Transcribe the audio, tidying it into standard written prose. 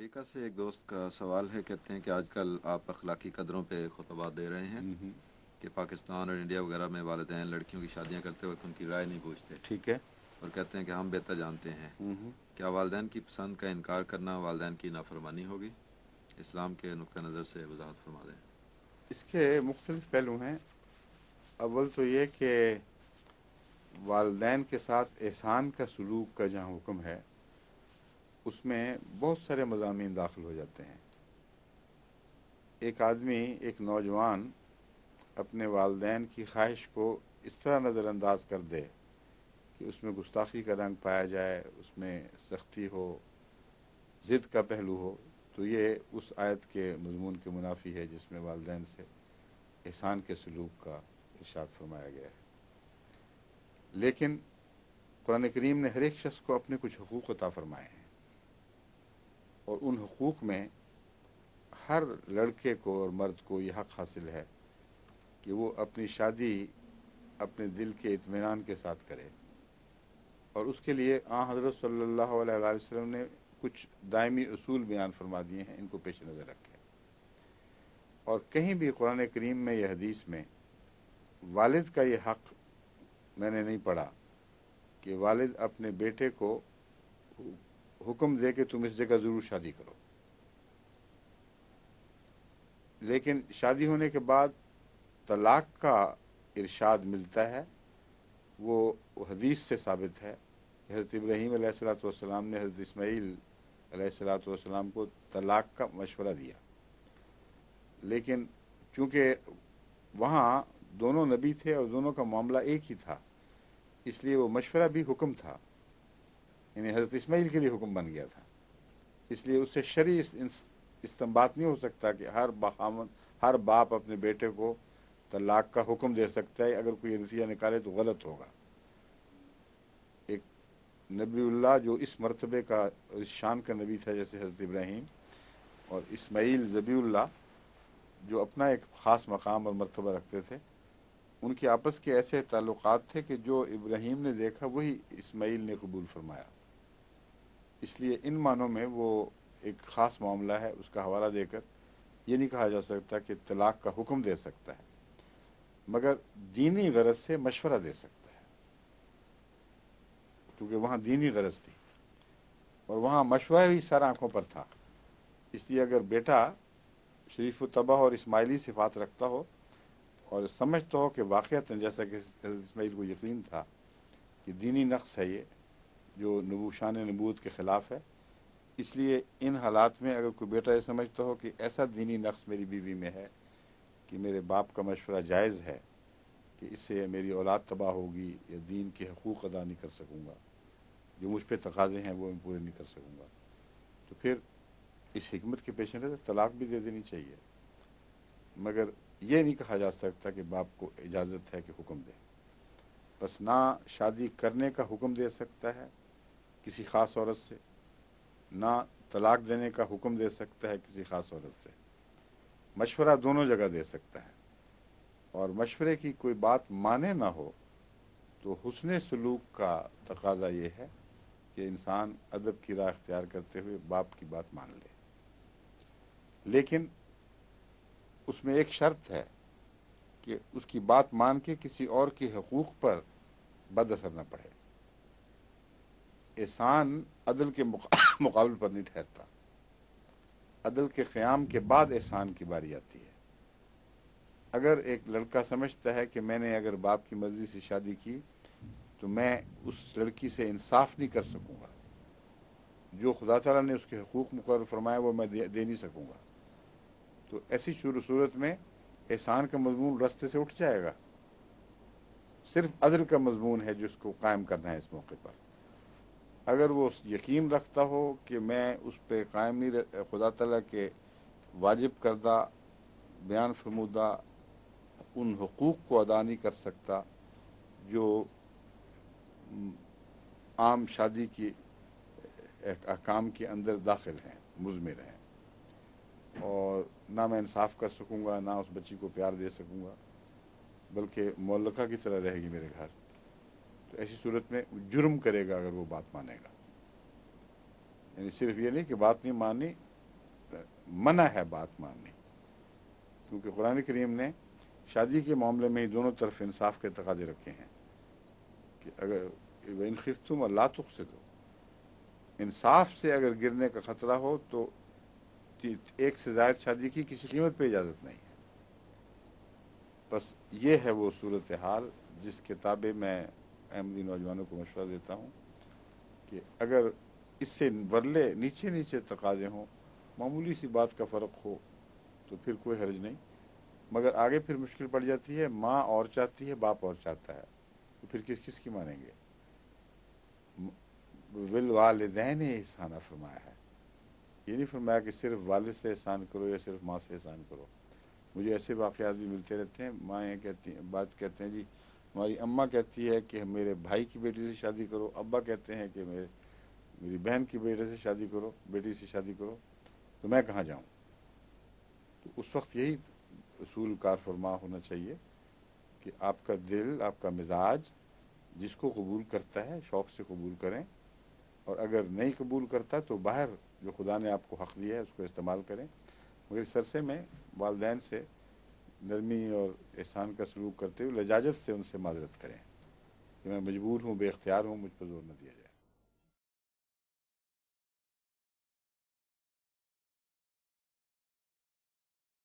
امریکہ سے ایک دوست کا سوال ہے، کہتے ہیں کہ آج کل آپ اخلاقی قدروں پہ خطبات دے رہے ہیں کہ پاکستان اور انڈیا وغیرہ میں والدین لڑکیوں کی شادیاں کرتے وقت ان کی رائے نہیں پوچھتے، ٹھیک ہے. اور کہتے ہیں کہ ہم بہتر جانتے ہیں. کیا والدین کی پسند کا انکار کرنا والدین کی نافرمانی ہوگی؟ اسلام کے نقطہ نظر سے وضاحت فرما دیں. اس کے مختلف پہلو ہیں. اول تو یہ کہ والدین کے ساتھ احسان کا سلوک کا جہاں حکم ہے اس میں بہت سارے مضامین داخل ہو جاتے ہیں. ایک آدمی، ایک نوجوان اپنے والدین کی خواہش کو اس طرح نظر انداز کر دے کہ اس میں گستاخی کا رنگ پایا جائے، اس میں سختی ہو، ضد کا پہلو ہو، تو یہ اس آیت کے مضمون کے منافی ہے جس میں والدین سے احسان کے سلوک کا ارشاد فرمایا گیا ہے. لیکن قرآن کریم نے ہر ایک شخص کو اپنے کچھ حقوق عطا فرمائے ہیں، اور ان حقوق میں ہر لڑکے کو اور مرد کو یہ حق حاصل ہے کہ وہ اپنی شادی اپنے دل کے اطمینان کے ساتھ کرے. اور اس کے لیے حضرت صلی اللہ علیہ وآلہ وسلم نے کچھ دائمی اصول بیان فرما دیے ہیں، ان کو پیش نظر رکھیں. اور کہیں بھی قرآن کریم میں یا حدیث میں والد کا یہ حق میں نے نہیں پڑھا کہ والد اپنے بیٹے کو حکم دے کہ تم اس جگہ ضرور شادی کرو. لیکن شادی ہونے کے بعد طلاق کا ارشاد ملتا ہے، وہ حدیث سے ثابت ہے کہ حضرت ابراہیم علیہ الصلوۃ والسلام نے حضرت اسماعیل علیہ الصلوۃ والسلام کو طلاق کا مشورہ دیا. لیکن چونکہ وہاں دونوں نبی تھے اور دونوں کا معاملہ ایک ہی تھا، اس لیے وہ مشورہ بھی حکم تھا، یعنی حضرت اسماعیل کے لیے حکم بن گیا تھا. اس لیے اس سے شرعی استنباط نہیں ہو سکتا کہ ہر باپ اپنے بیٹے کو طلاق کا حکم دے سکتا ہے. اگر کوئی نتیجہ نکالے تو غلط ہوگا. ایک نبی اللہ جو اس مرتبے کا، اس شان کا نبی تھا جیسے حضرت ابراہیم، اور اسماعیل ذبیح اللہ جو اپنا ایک خاص مقام اور مرتبہ رکھتے تھے، ان کے آپس کے ایسے تعلقات تھے کہ جو ابراہیم نے دیکھا وہی اسماعیل نے قبول فرمایا. اس لیے ان معنوں میں وہ ایک خاص معاملہ ہے. اس کا حوالہ دے کر یہ نہیں کہا جا سکتا کہ طلاق کا حکم دے سکتا ہے، مگر دینی غرض سے مشورہ دے سکتا ہے، کیونکہ وہاں دینی غرض تھی اور وہاں مشورہ ہی سر آنکھوں پر تھا. اس لیے اگر بیٹا شریف و طبع اور اسماعیلی صفات رکھتا ہو اور سمجھتا ہو کہ واقعتاً جیسا کہ حضرت اسماعیل کو یقین تھا کہ دینی نقص ہے یہ جو شان نبوت کے خلاف ہے، اس لیے ان حالات میں اگر کوئی بیٹا یہ سمجھتا ہو کہ ایسا دینی نقص میری بیوی میں ہے کہ میرے باپ کا مشورہ جائز ہے کہ اس سے میری اولاد تباہ ہوگی یا دین کے حقوق ادا نہیں کر سکوں گا، جو مجھ پہ تقاضے ہیں وہ میں پورے نہیں کر سکوں گا، تو پھر اس حکمت کے پیش نظر طلاق بھی دے دینی چاہیے. مگر یہ نہیں کہا جا سکتا کہ باپ کو اجازت ہے کہ حکم دے. بس نہ شادی کرنے کا حکم دے سکتا ہے کسی خاص عورت سے، نہ طلاق دینے کا حکم دے سکتا ہے کسی خاص عورت سے. مشورہ دونوں جگہ دے سکتا ہے، اور مشورے کی کوئی بات مانے نہ ہو تو حسن سلوک کا تقاضا یہ ہے کہ انسان ادب کی راہ اختیار کرتے ہوئے باپ کی بات مان لے. لیکن اس میں ایک شرط ہے کہ اس کی بات مان کے کسی اور کے حقوق پر بد اثر نہ پڑے. احسان عدل کے مقابل پر نہیں ٹھہرتا. عدل کے قیام کے بعد احسان کی باری آتی ہے. اگر ایک لڑکا سمجھتا ہے کہ میں نے اگر باپ کی مرضی سے شادی کی تو میں اس لڑکی سے انصاف نہیں کر سکوں گا، جو خدا تعالیٰ نے اس کے حقوق مقرر فرمایا وہ میں دے نہیں سکوں گا، تو ایسی صورت میں احسان کا مضمون رستے سے اٹھ جائے گا. صرف عدل کا مضمون ہے جس کو قائم کرنا ہے اس موقع پر. اگر وہ یقین رکھتا ہو کہ میں اس پہ قائم نہیں، خدا تعالیٰ کے واجب کردہ بیان فرمودہ ان حقوق کو ادا نہیں کر سکتا جو عام شادی کی احکام کے اندر داخل ہیں، مضمر ہیں، اور نہ میں انصاف کر سکوں گا، نہ اس بچی کو پیار دے سکوں گا، بلکہ معلقہ کی طرح رہے گی میرے گھر، تو ایسی صورت میں جرم کرے گا اگر وہ بات مانے گا. یعنی صرف یہ نہیں کہ بات نہیں مانی منع ہے بات ماننی، کیونکہ قرآن کریم نے شادی کے معاملے میں ہی دونوں طرف انصاف کے تقاضے رکھے ہیں کہ اگر ان خفتم لا تقسطوا، انصاف سے اگر گرنے کا خطرہ ہو تو ایک سے زائد شادی کی کسی قیمت پہ اجازت نہیں ہے۔ بس یہ ہے وہ صورتحال جس کتابے میں احمدی نوجوانوں کو مشورہ دیتا ہوں کہ اگر اس سے ورلے نیچے نیچے تقاضے ہوں، معمولی سی بات کا فرق ہو تو پھر کوئی حرج نہیں، مگر آگے پھر مشکل پڑ جاتی ہے، ماں اور چاہتی ہے، باپ اور چاہتا ہے، تو پھر کس کی مانیں گے؟ بالوالدین احسانہ فرمایا ہے، یہ نہیں فرمایا کہ صرف والد سے احسان کرو یا صرف ماں سے احسان کرو۔ مجھے ایسے واقعات بھی ملتے رہتے ہیں، مائیں کہتی ہیں، بات کہتے ہیں جی ہماری اماں کہتی ہے کہ میرے بھائی کی بیٹی سے شادی کرو، ابا کہتے ہیں کہ میری بہن کی بیٹے سے شادی کرو، بیٹی سے شادی کرو، تو میں کہاں جاؤں؟ تو اس وقت یہی اصول کار فرما ہونا چاہیے کہ آپ کا دل، آپ کا مزاج جس کو قبول کرتا ہے شوق سے قبول کریں، اور اگر نہیں قبول کرتا تو باہر جو خدا نے آپ کو حق دیا ہے اس کو استعمال کریں، مگر اس عرصے میں والدین سے نرمی اور احسان کا سلوک کرتے ہوئے لجاجت سے ان سے معذرت کریں کہ میں مجبور ہوں، بے اختیار ہوں، مجھ پر زور نہ دیا جائے۔